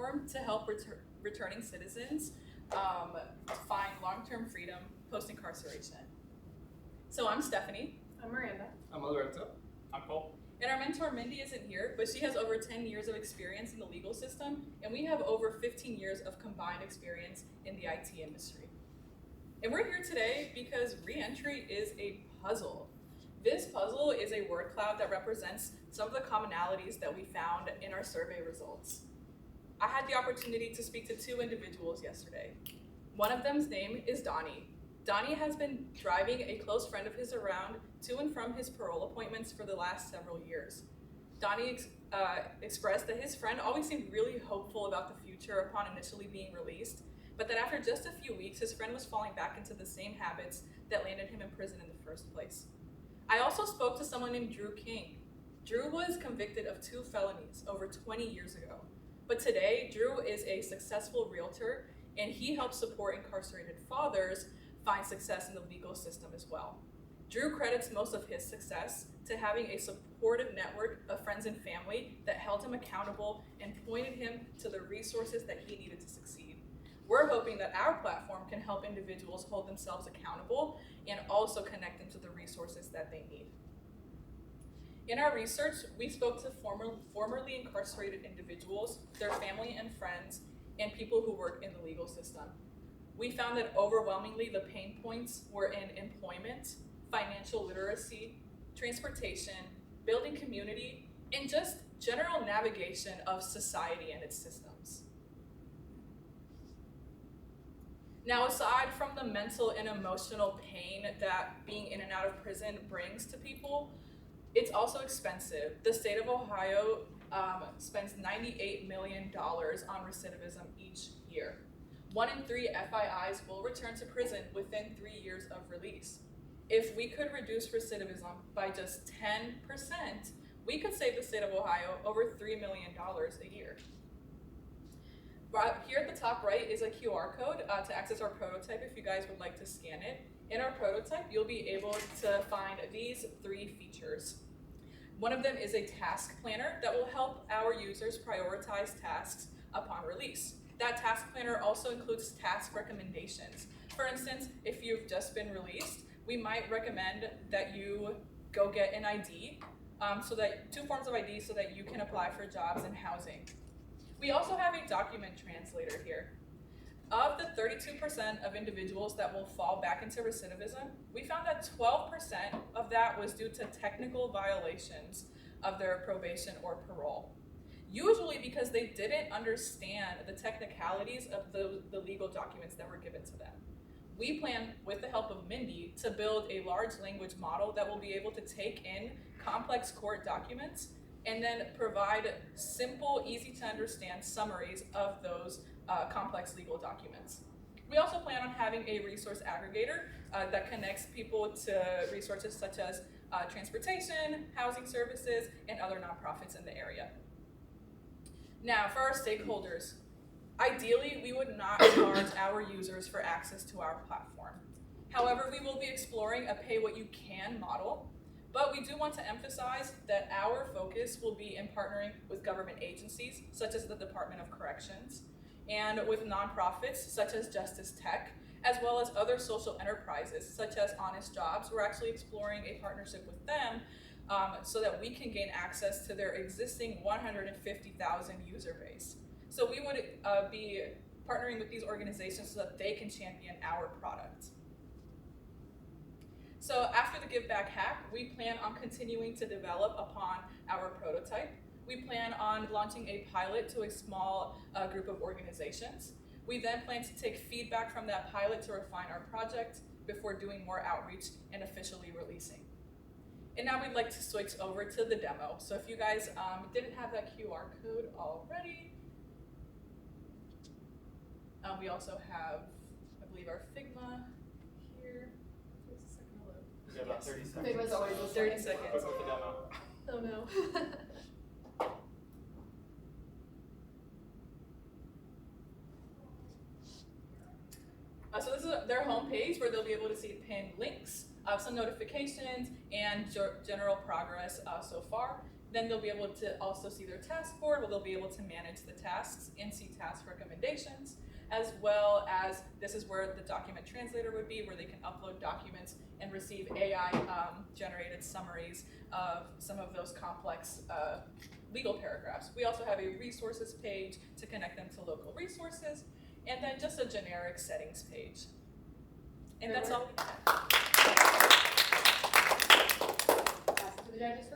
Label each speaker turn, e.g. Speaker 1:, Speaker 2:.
Speaker 1: platform to help returning citizens find long-term freedom post-incarceration. So I'm Stephanie.
Speaker 2: I'm Miranda.
Speaker 3: I'm Alberto. I'm Paul.
Speaker 1: And our mentor Mindy isn't here, but she has over 10 years of experience in the legal system, and we have over 15 years of combined experience in the IT industry. And we're here today because reentry is a puzzle. This puzzle is a word cloud that represents some of the commonalities that we found in our survey results. I had the opportunity to speak to two individuals yesterday. One of them's name is Donnie. Donnie has been driving a close friend of his around to and from his parole appointments for the last several years. Donnie expressed that his friend always seemed really hopeful about the future upon initially being released, but that after just a few weeks, his friend was falling back into the same habits that landed him in prison in the first place. I also spoke to someone named Drew King. Drew was convicted of 2 felonies over 20 years ago, but today Drew is a successful realtor and he helps support incarcerated fathers find success in the legal system as well. Drew credits most of his success to having a supportive network of friends and family that held him accountable and pointed him to the resources that he needed to succeed. We're hoping that our platform can help individuals hold themselves accountable and also connect them to the resources that they need. In our research, we spoke to formerly incarcerated individuals, their family and friends, and people who work in the legal system. We found that overwhelmingly the pain points were in employment, financial literacy, transportation, building community, and just general navigation of society and its systems. Now, aside from the mental and emotional pain that being in and out of prison brings to people, it's also expensive. The state of Ohio spends $98 million on recidivism each year. 1 in 3 FIIs will return to prison within 3 years of release. If we could reduce recidivism by just 10%, we could save the state of Ohio over $3 million a year. Here at the top right is a QR code to access our prototype if you guys would like to scan it. In our prototype, you'll be able to find these 3 features. One of them is a task planner that will help our users prioritize tasks upon release. That task planner also includes task recommendations. For instance, if you've just been released, we might recommend that you go get an ID, 2 forms of ID so that you can apply for jobs and housing. We also have a document translator here. Of the 32% of individuals that will fall back into recidivism, we found that 12% of that was due to technical violations of their probation or parole. Usually because they didn't understand the technicalities of the legal documents that were given to them. We plan, with the help of Mindy, to build a large language model that will be able to take in complex court documents and then provide simple, easy to understand summaries of those complex legal documents. We also plan on having a resource aggregator that connects people to resources such as transportation, housing services, and other nonprofits in the area. Now, for our stakeholders, ideally, we would not charge our users for access to our platform. However, we will be exploring a pay-what-you-can model, but we do want to emphasize that our focus will be in partnering with government agencies, such as the Department of Corrections, and with nonprofits, such as Justice Tech, as well as other social enterprises, such as Honest Jobs. We're actually exploring a partnership with them so that we can gain access to their existing 150,000 user base. So we would be partnering with these organizations so that they can champion our product. So after the GiveBackHack, we plan on continuing to develop upon our prototype. We plan on launching a pilot to a small group of organizations. We then plan to take feedback from that pilot to refine our project before doing more outreach and officially releasing. And now we'd like to switch over to the demo. So if you guys didn't have that QR code already, we also have, I believe, our Figma here. Just a second to load.
Speaker 3: Yeah, about 30 seconds.
Speaker 2: Figma's always the
Speaker 1: 30 seconds.
Speaker 3: Quick with the demo.
Speaker 2: Oh no.
Speaker 1: So this is their homepage where they'll be able to see pinned links, some notifications, and general progress so far. Then they'll be able to also see their task board, where they'll be able to manage the tasks and see task recommendations, as well as this is where the document translator would be, where they can upload documents and receive AI generated summaries of some of those complex legal paragraphs. We also have a resources page to connect them to local resources, and then just a generic settings page. And that's all we have.
Speaker 2: Pass it to the judges for